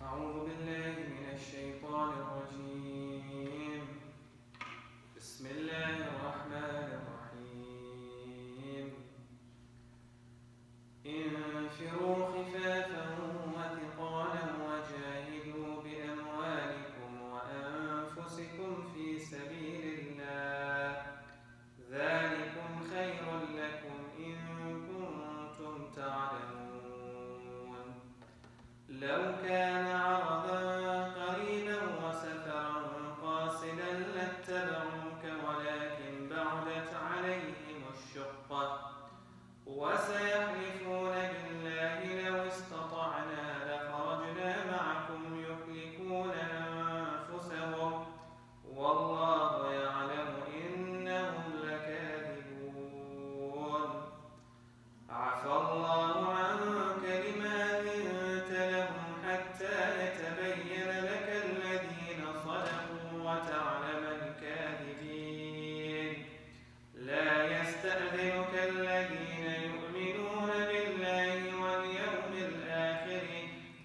أعوذ بالله من الشيطان الرجيم. بسم الله الرحمن الرحيم. انفروا خفافا وثقالا وجاهدوا بأموالكم وأنفسكم في سبيل الله ذلكم خير لكم إن كنتم تعلمون. لو كان عرضا قريبا وسفرا قاصدا لاتبعوك ولكن بعدت عليهم الشقة وسيحلفون بالله لو استطعنا لخرجنا معكم يهلكون أنفسهم والله يعلم إنهم لكاذبون. عفى الله عنك لما أذنت لهم حتى يتبين لك الذين صدقوا وتعلم الكاذبين. لا يستأذنك الذين يؤمنون بالله واليوم الآخر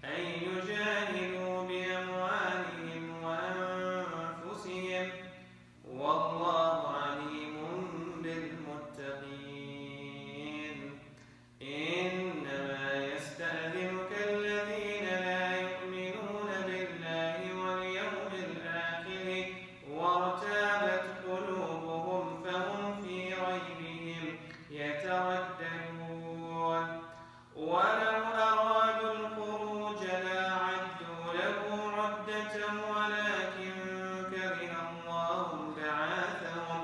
أن يجاهدوا بأموالهم وأنفسهم والله عليم بالمتقين. إنما يستأذنك الذين لا يؤمنون بالله واليوم الآخر وارتابت قلوبهم فهم في ريبهم يترددون. ولو أرادوا الخروج لأعدوا له عدة ولكن كره الله بعاثهم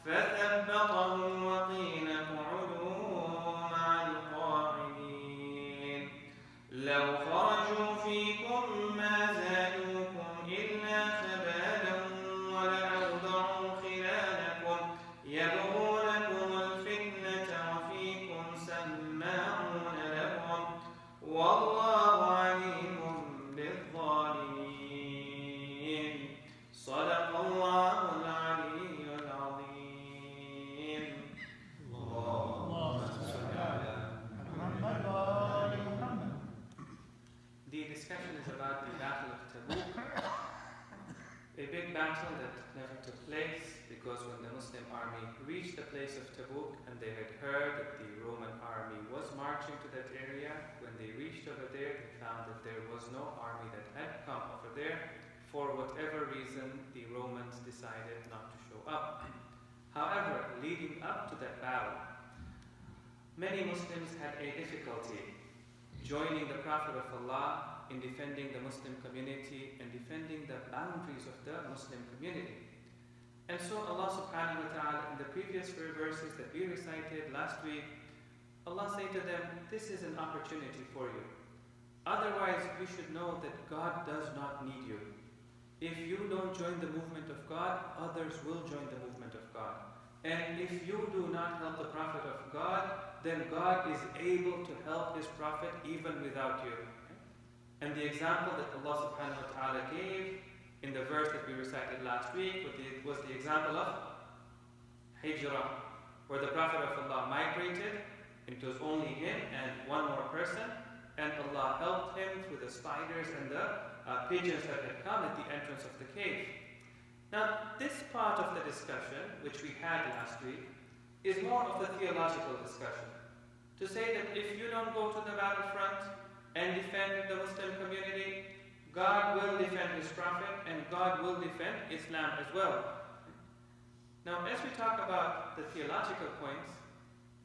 فثبطهم وقيل اقعدوا مع القاعدين. لو خرجوا فيكم ما زادوكم إلا خبالا ولأوضعوا خلالكم يبغونكم الفتنة وفيكم سماعون لهم والله عليم بالظالمين. صدق الله العلي العظيم. The discussion is about the Battle of Tabuk, a big battle that never took place because when the Muslim army reached the place of Tabuk and they had heard that the Roman army was marching to that area, when they reached over there, they found that there was no army that had come over there. For whatever reason, the Romans decided not to show up. However, leading up to that battle, many Muslims had a difficulty joining the Prophet of Allah in defending the Muslim community and defending the boundaries of the Muslim community. And so Allah subhanahu wa ta'ala in the previous verses that we recited last week, Allah said to them, this is an opportunity for you. Otherwise, you should know that God does not need you. If you don't join the movement of God, others will join the movement of God. And if you do not help the Prophet of God, then God is able to help His Prophet even without you. And the example that Allah subhanahu wa ta'ala gave in the verse that we recited last week was the example of Hijrah, where the Prophet of Allah migrated, and it was only him and one more person, and Allah helped him through the spiders and the pigeons that had come at the entrance of the cave. Now, this part of the discussion, which we had last week, is more of the theological discussion. To say that if you don't go to the battlefront and defend the Muslim community, God will defend His Prophet and God will defend Islam as well. Now, as we talk about the theological points,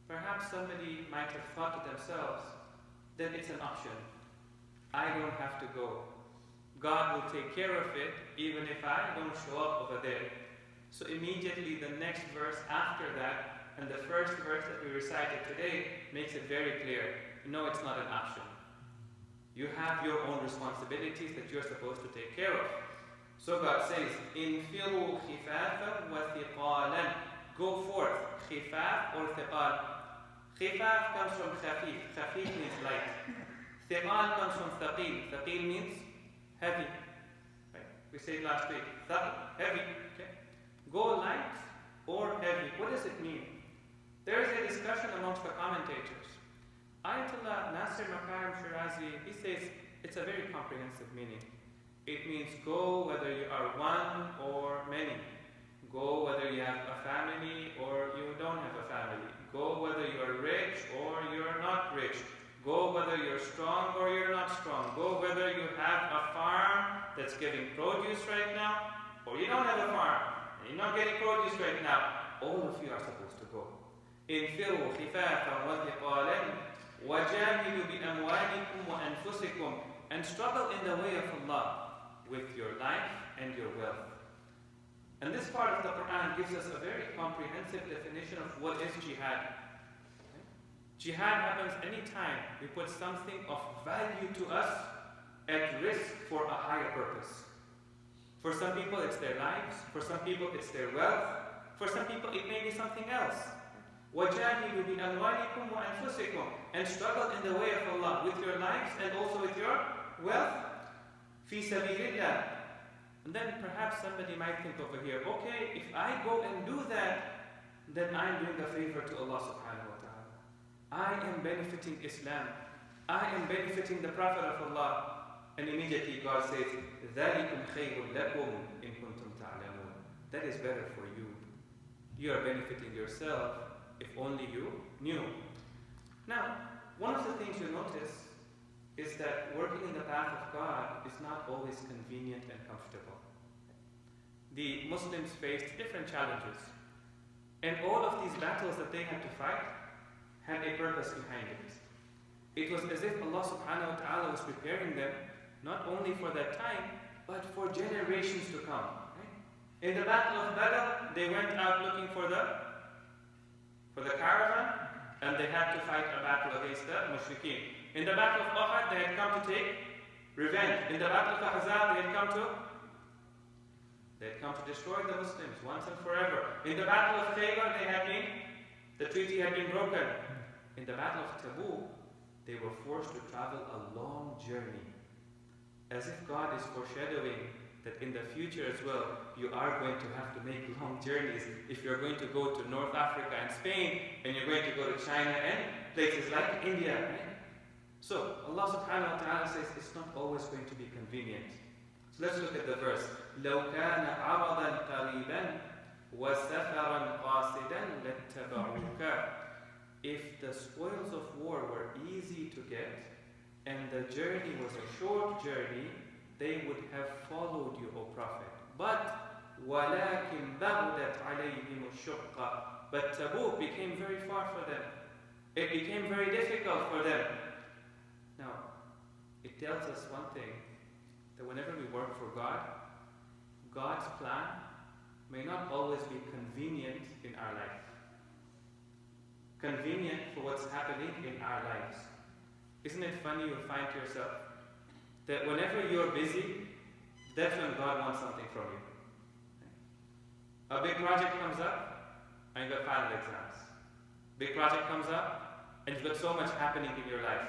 perhaps somebody might have thought to themselves that it's an option. I don't have to go. God will take care of it even if I don't show up over there. So immediately the next verse after that and the first verse that we recited today makes it very clear. No, it's not an option. You have your own responsibilities that you're supposed to take care of. So God says, "Infiru khifafan wa thiqalan." Go forth, khifaf or thiqal. Khifaf comes from khafif. Khafif means light. Thiqal comes from thaqil. Thaqil means heavy. Right? We said last week, thaqil, heavy. Okay? Go light or heavy. What does it mean? There is a discussion amongst the commentators. Ayatollah Nasir Maqam Shirazi, he says, it's a very comprehensive meaning. It means go whether you are one or many. Go whether you have a family or you don't have a family. Go whether you are rich or you're not rich. Go whether you're strong or you're not strong. Go whether you have a farm that's giving produce right now or you don't have a farm and you're not getting produce right now. All of you are supposed to go. انفروا خفافا وثقالا وجاهدوا بأموالكم وأنفسكم, and struggle in the way of Allah with your life and your wealth. And this part of the Qur'an gives us a very comprehensive definition of what is jihad. Jihad happens anytime we put something of value to us at risk for a higher purpose. For some people it's their lives, for some people it's their wealth, for some people it may be something else. وَجَاهِدُوا بِأَمْوَالِكُمْ وَأَنفُسِكُمْ, and struggle in the way of Allah with your lives and also with your wealth. فِي سَبِيلِ اللَّهِ. And then perhaps somebody might think over here, okay, if I go and do that, then I'm doing a favor to Allah subhanahu wa ta'ala. I am benefiting Islam. I am benefiting the Prophet of Allah. And immediately God says, ذَلِكُمْ خَيْرٌ لَكُمْ إِن كُنْتُمْ تَعْلَمُونَ. That is better for you. You are benefiting yourself if only you knew. Now, one of the things you notice is that working in the path of God is not always convenient and comfortable. The Muslims faced different challenges, and all of these battles that they had to fight had a purpose behind it. It was as if Allah subhanahu wa ta'ala was preparing them not only for that time, but for generations to come. In the battle of Badr, they went out looking for the caravan, and they had to fight a battle against the mushrikeen. In the battle of Uhud, they had come to take revenge. In the battle of Ahzab, they had come to destroy the Muslims once and forever. In the battle of Khaybar, the treaty had been broken. In the battle of Tabuk, they were forced to travel a long journey. As if God is foreshadowing that in the future as well, you are going to have to make long journeys. If you're going to go to North Africa and Spain, and you're going to go to China and places like India, right? So Allah subhanahu wa ta'ala says it's not always going to be convenient. So let's look at the verse. لَوْ كَانَ عَرَضًا قَرِيبًا وَسَفَرًا قَاصِدًا لَاتَّبَعُوكَ. If the spoils of war were easy to get, and the journey was a short journey, they would have followed you, O Prophet. But وَلَكِنْ بَعُدَتْ عَلَيْهِمُ الشُّقَّةِ. But Tabuk became very far for them. It became very difficult for them. Now, it tells us one thing, that whenever we work for God, God's plan may not always be convenient in our life. Convenient for what's happening in our lives. Isn't it funny you find yourself that whenever you're busy, that's when God wants something from you. A big project comes up, and you've got final exams. Big project comes up, and you've got so much happening in your life.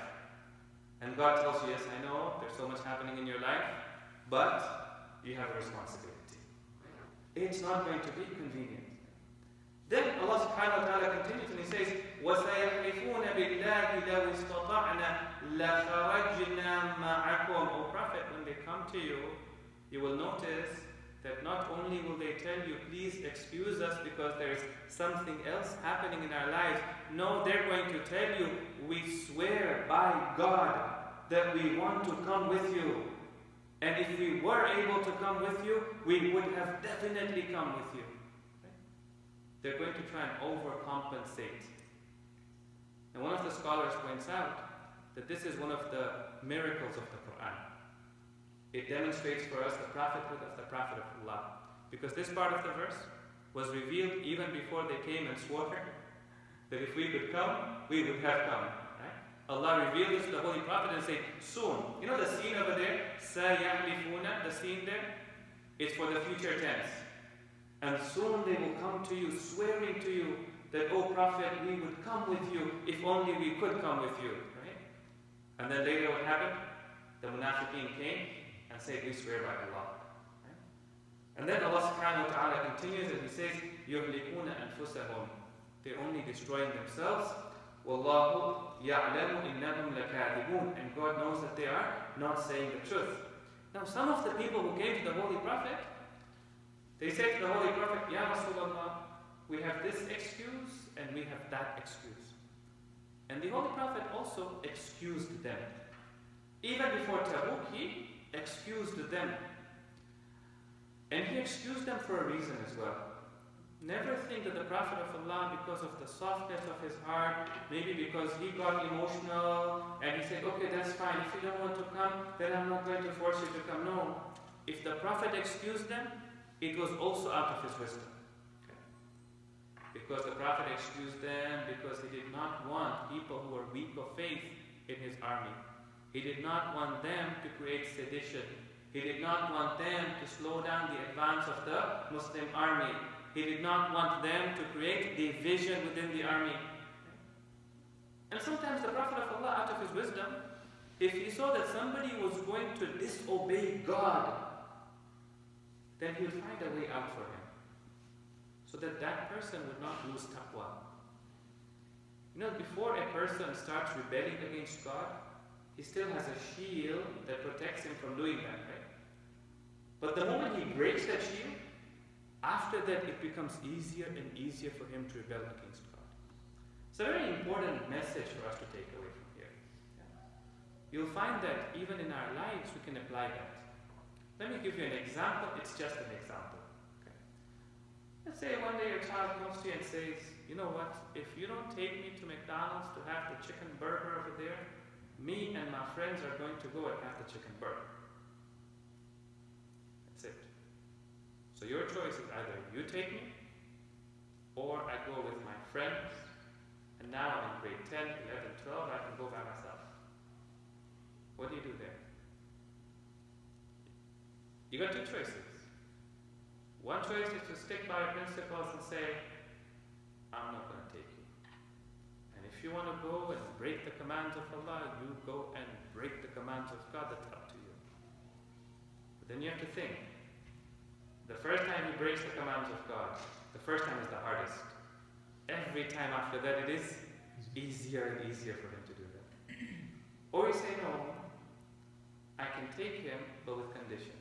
And God tells you, yes, I know, there's so much happening in your life, but you have a responsibility. It's not going to be convenient. Then Allah subhanahu wa ta'ala continues and He says, وَسَيَحْلِفُونَ بِاللَّهِ لَوْ اسْتَطَعْنَا لَخَرَجْنَا مَعَكُمْ. O Prophet, when they come to you, you will notice that not only will they tell you, please excuse us because there is something else happening in our lives. No, they're going to tell you, we swear by God that we want to come with you. And if we were able to come with you, we would have definitely come with you. They're going to try and overcompensate. And one of the scholars points out that this is one of the miracles of the Qur'an. It demonstrates for us the prophethood of the Prophet of Allah. Because this part of the verse was revealed even before they came and swore that if we could come, we would have come. Right? Allah revealed this to the Holy Prophet and said, soon. You know the scene over there? سَيَحْلِفُونَ, the scene there? It's for the future tense. And soon they will come to you, swearing to you that, O Prophet, we would come with you if only we could come with you. Right? And then later what happened? The munafiqeen came and said, we swear by Allah. Right? And then Allah subhanahu wa ta'ala continues and He says, يُهْلِكُونَ أَنفُسَهُمْ. They're only destroying themselves. وَاللَّهُ يَعْلَمُ إِنَّهُمْ لَكَاذِبُونَ. And God knows that they are not saying the truth. Now some of the people who came to the Holy Prophet, they said to the Holy Prophet, Ya Rasulullah, we have this excuse and we have that excuse. And the Holy Prophet also excused them. Even before Tabuk, he excused them. And he excused them for a reason as well. Never think that the Prophet of Allah, because of the softness of his heart, maybe because he got emotional and he said, okay, that's fine. If you don't want to come, then I'm not going to force you to come. No. If the Prophet excused them, it was also out of his wisdom. Okay. Because the Prophet excused them because he did not want people who were weak of faith in his army. He did not want them to create sedition. He did not want them to slow down the advance of the Muslim army. He did not want them to create division within the army. And sometimes the Prophet of Allah, out of his wisdom, if he saw that somebody was going to disobey God, then he would find a way out for him, so that that person would not lose taqwa. You know, before a person starts rebelling against God, he still has a shield that protects him from doing that, right? But the moment he breaks that shield, after that it becomes easier and easier for him to rebel against God. It's a very important message for us to take away from here. You'll find that even in our lives we can apply that. Let me give you an example. It's just an example. Okay. Let's say one day your child comes to you and says, you know what, if you don't take me to McDonald's to have the chicken burger over there, me and my friends are going to go and have the chicken burger. That's it. So your choice is either you take me, or I go with my friends, and now I'm in grade 10, 11, 12, I can go by myself. What do you do there? You got two choices. One choice is to stick by your principles and say, I'm not going to take you. And if you want to go and break the commands of Allah, you go and break the commands of God. That's up to you. But then you have to think. The first time he breaks the commands of God, the first time is the hardest. Every time after that, it is easier and easier for him to do that. Or you say, no, I can take him, but with conditions.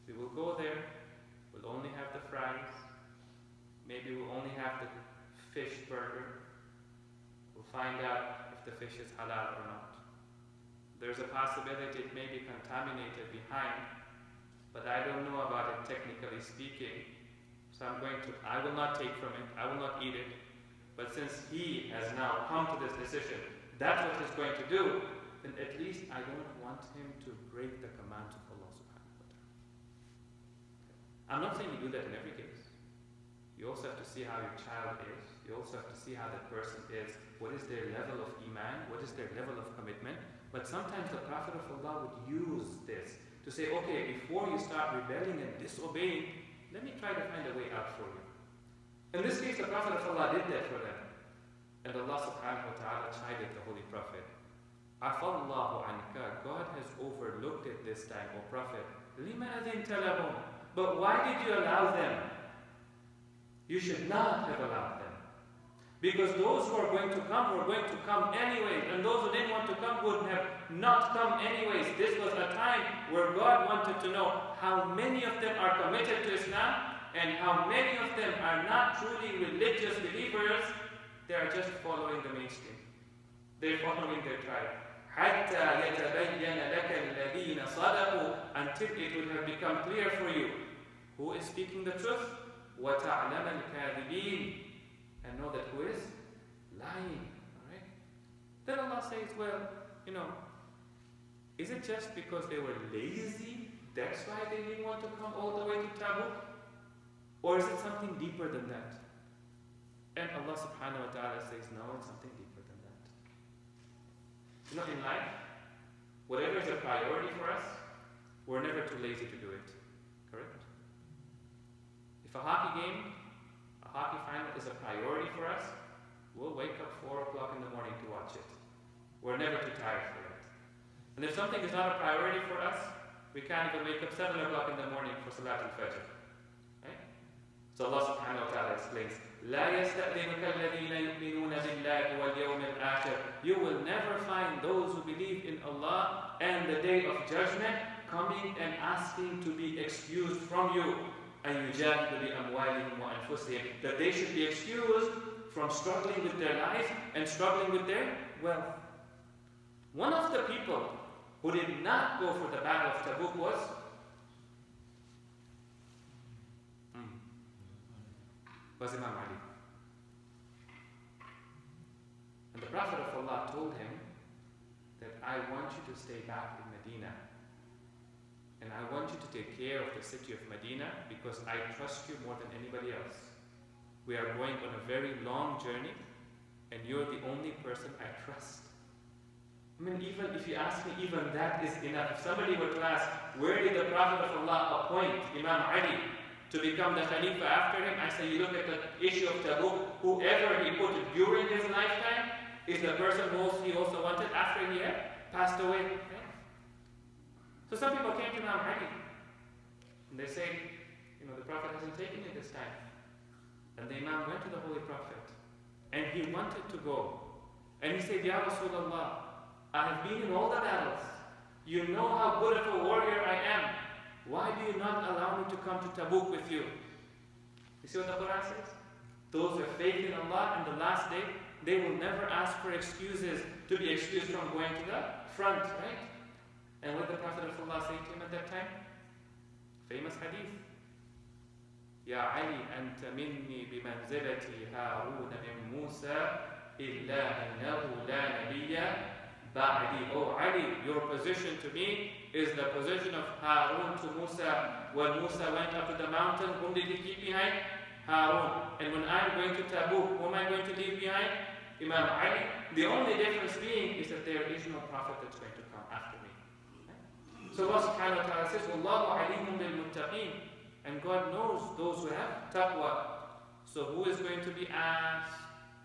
We will go there, we'll only have the fries, maybe we'll only have the fish burger. We'll find out if the fish is halal or not. There's a possibility it may be contaminated behind, but I don't know about it technically speaking, so I will not take from it, I will not eat it. But since he has now come to this decision, that's what he's going to do, then at least I don't want him to break the commands of Allah subhanahu wa ta'ala. I'm not saying you do that in every case. You also have to see how your child is. You also have to see how that person is. What is their level of iman? What is their level of commitment? But sometimes the Prophet of Allah would use this to say, okay, before you start rebelling and disobeying, let me try to find a way out for you. In this case, the Prophet of Allah did that for them. And Allah subhanahu wa ta'ala chided the Holy Prophet. Afallahu anka, God has overlooked it this time, O Prophet. Lima adhinta lahum. But why did you allow them? You should not have allowed them. Because those who are going to come were going to come anyways, and those who didn't want to come would have not come anyways. This was a time where God wanted to know how many of them are committed to Islam and how many of them are not truly religious believers. They are just following the mainstream. They're following their tribe. حَتَّى يَتَبَيَّنَ لَكَ الَّذِينَ صَدَقُوا, until it will have become clear for you who is speaking the truth, وَتَعْلَمَ الْكَاذِبِينَ, and know that who is lying. Alright? Then Allah says, well, is it just because they were lazy, that's why they didn't want to come all the way to Tabuk? Or is it something deeper than that? And Allah subhanahu wa ta'ala says, no, it's something deeper than that. In life, whatever is a priority for us, we're never too lazy to do it. Correct? If a hockey game, a hockey final is a priority for us, we'll wake up 4 o'clock in the morning to watch it. We're never too tired for it. And if something is not a priority for us, we can't even wake up 7 o'clock in the morning for Salat al-Fajr. Right? So Allah subhanahu wa ta'ala explains, لا يستأذنك الذين يؤمنون بالله واليوم الآخر. You will never find those who believe in Allah and the day of judgment coming and asking to be excused from you. أن يجاهدوا بأموالهم وأنفسهم. That they should be excused from struggling with their life and struggling with their wealth. One of the people who did not go for the battle of Tabuk was Imam Ali. And the Prophet of Allah told him that I want you to stay back in Medina. And I want you to take care of the city of Medina because I trust you more than anybody else. We are going on a very long journey and you're the only person I trust. I mean, even if you ask me, even that is enough. If somebody were to ask, where did the Prophet of Allah appoint Imam Ali to become the Khalifa after him? I say, you look at the issue of Tabuk, whoever he put during his lifetime is the person who he also wanted after he had passed away. Okay? So some people came to Imam Ali and they say, the Prophet hasn't taken you this time. And the Imam went to the Holy Prophet and he wanted to go. And he said, Ya Rasulullah, I have been in all the battles. You know how good of a warrior I am. Why do you not allow me to come to Tabuk with you? You see what the Qur'an says? Those who have faith in Allah and the last day, they will never ask for excuses to be excused from going to the front, right? And what did the Prophet of Allah say to him at that time? Famous hadith. Ya Ali, anta minni bimanzilati Harun min Musa illa annahu la nabiyya ba'di. Oh Ali, your position to me is the position of Harun to Musa. When Musa went up to the mountain, whom did he keep behind? Harun. And when I'm going to Tabuk, whom am I going to leave behind? Imam Ali. The only difference being is that there is no prophet that's going to come after me. So Allah subhanahu wa ta'ala says, Wallahu alimun bil muttaqeen. And God knows those who have taqwa. So who is going to be asked?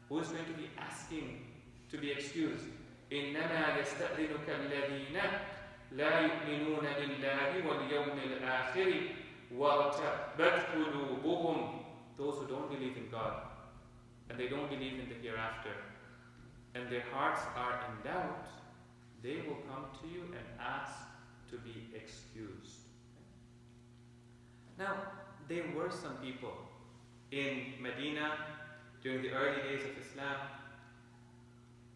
Who is going to be asking to be excused? إنما يستأذنك الذين لا يؤمنون بالله واليوم الآخر وارتبت قلوبهم. Those who don't believe in God and they don't believe in the hereafter and their hearts are in doubt, they will come to you and ask to be excused. Now, there were some people in Medina during the early days of Islam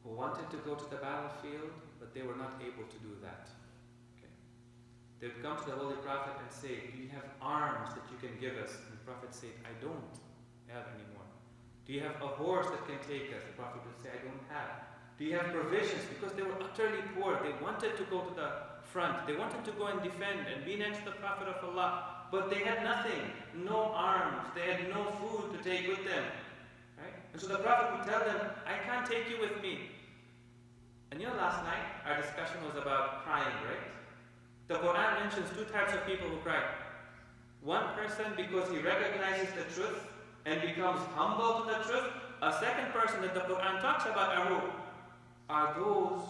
who wanted to go to the battlefield, but they were not able to do that. Okay. They would come to the Holy Prophet and say, do you have arms that you can give us? And the Prophet said, I don't have any more. Do you have a horse that can take us? The Prophet would say, I don't have. Do you have provisions? Because they were utterly poor. They wanted to go to the front. They wanted to go and defend and be next to the Prophet of Allah. But they had nothing. No arms. They had no food to take with them. Right? And so the Prophet would tell them, I can't take you with me. And last night our discussion was about crying, right? The Qur'an mentions two types of people who cry. One person because he recognizes the truth and becomes humble to the truth. A second person that the Qur'an talks about are those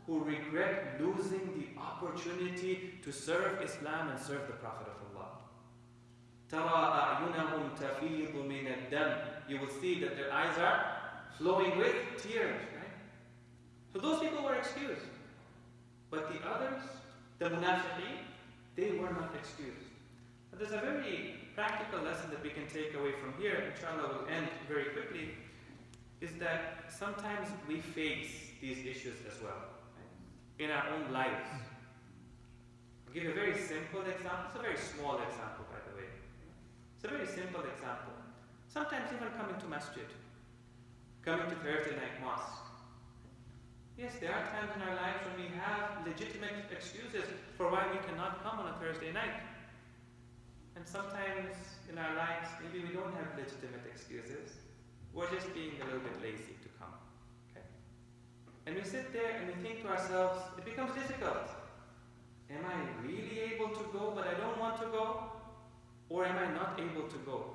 who regret losing the opportunity to serve Islam and serve the Prophet of Allah. تَرَى أَعْيُنَهُمْ تَفِيضُ مِنَ الدَّمِ. You will see that their eyes are flowing with tears, right? So those people were excused. But the others, the munafiqeen, they were not excused. But there's a very practical lesson that we can take away from here, inshallah will end very quickly, is that sometimes we face these issues as well, right? In our own lives. I'll give you a very simple example. It's a very small example, by the way. It's a very simple example. Sometimes even coming to masjid, coming to Thursday night mosque. Yes, there are times in our lives when we have legitimate excuses for why we cannot come on a Thursday night. And sometimes in our lives, maybe we don't have legitimate excuses. We're just being a little bit lazy to come. Okay? And we sit there and we think to ourselves, it becomes difficult. Am I really able to go but I don't want to go? Or am I not able to go?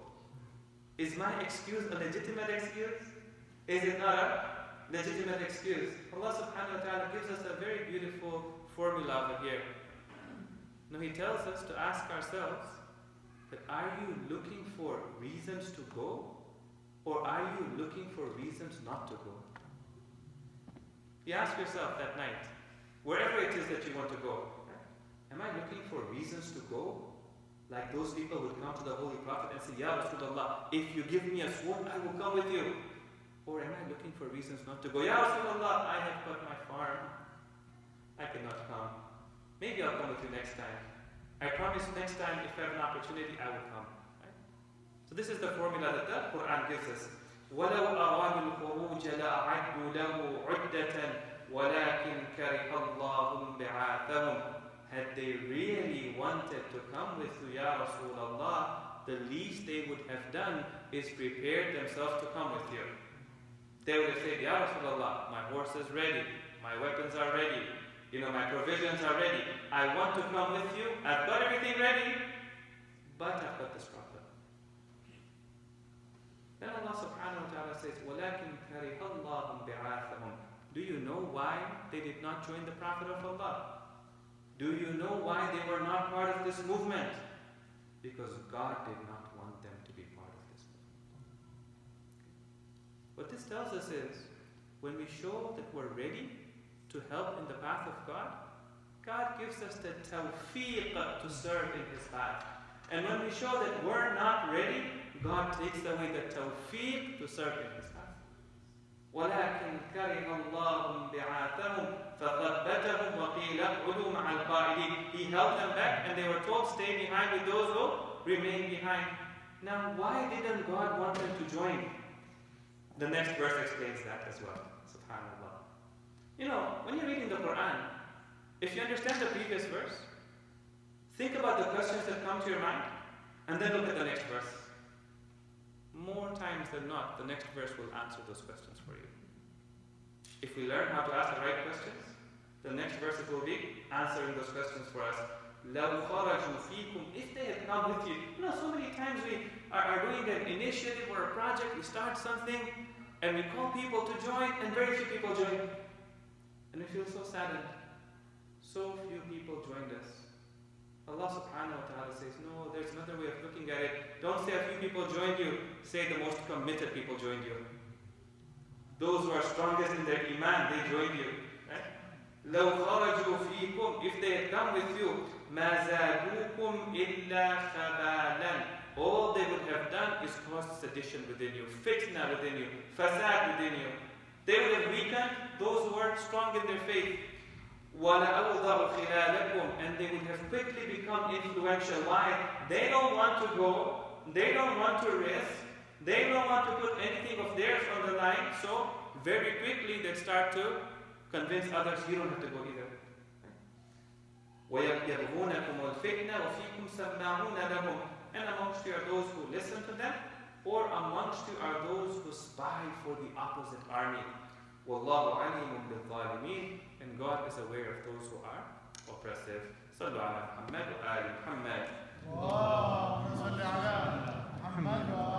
Is my excuse a legitimate excuse? Is it not a legitimate excuse? Allah subhanahu wa ta'ala gives us a very beautiful formula over here. Now He tells us to ask ourselves that are you looking for reasons to go? Or are you looking for reasons not to go? You ask yourself that night, wherever it is that you want to go, am I looking for reasons to go? Like those people would come to the Holy Prophet and say, Ya Rasulullah, if you give me a sword, I will come with you. Or am I looking for reasons not to go? Ya Rasulullah, I have got my farm. I cannot come. Maybe I'll come with you next time. I promise next time, if I have an opportunity, I will come. Right? So this is the formula that the Qur'an gives us. وَلَوْ أَرَادُوا الْخُرُوجَ لَأَعَدُّوا لَهُ عُدَّةً وَلَكِنْ كَرِهَ اللَّهُ بِعَاثَهُمْ. Had they really wanted to come with you, Ya Rasulullah, the least they would have done is prepared themselves to come with you. They would have said, Ya Rasulullah, my horse is ready, my weapons are ready, my provisions are ready. I want to come with you. I've got everything ready, but I've got this problem. Then Allah subhanahu wa ta'ala says, وَلَكِنْ كَرِهَ اللَّهُ بِعَاثَهُمْ. Do you know why they did not join the Prophet of Allah? Do you know why they were not part of this movement? Because God did not want them to be part of this movement. What this tells us is, when we show that we're ready to help in the path of God, God gives us the tawfiq to serve in His path. And when we show that we're not ready, God takes away the tawfiq to serve in His path. وَلَكِنْ كَرِهَ اللَّهُ بِعَاثَهُمْ فَثَبَّتَهُمْ وَقِيلَ اقْعُدُوا مَعَ الْقَائِدِينَ. He held them back and they were told, stay behind with those who remain behind. Now, why didn't God want them to join? The next verse explains that as well. SubhanAllah. When you're reading the Qur'an, if you understand the previous verse, think about the questions that come to your mind, and then look at the next verse. More times than not, the next verse will answer those questions for you. If we learn how to ask the right questions, the next verses will be answering those questions for us. لَوْ خَرَجُوا فِيكُمْ. If they had come with you. So many times we are doing an initiative or a project, we start something, and we call people to join, and very few people join. And we feel so saddened. So few people joined us. Allah subhanahu wa ta'ala says, no, there's another way of looking at it. Don't say a few people joined you, say the most committed people joined you. Those who are strongest in their iman, they joined you. لَوْ خَرَجُوا فِيكُمْ. If they had come with you, مَا زَادُوكُمْ إِلَّا خَبَالًا. All they would have done is caused sedition within you, fitna within you, fasad within you. They would have weakened those who are strong in their faith. وَلَأَوْضَعُ خِلَالَكُمْ. And they would have quickly become influential. Why? They don't want to go, they don't want to risk, they don't want to put anything of theirs on the line, so very quickly they start to convince others, you don't have to go either. وَيَبْغُونَكُمُ الْفِتْنَةَ وَفِيكُمْ سَمَّاعُونَ لَهُمْ. And amongst you are those who listen to them, or amongst you are those who spy for the opposite army. وَاللَّهُ عَلِيمٌ بِالظَّالِمِينَ. And God is aware of those who are oppressive. صلوا على محمد وآل محمد. اللهم صل على محمد.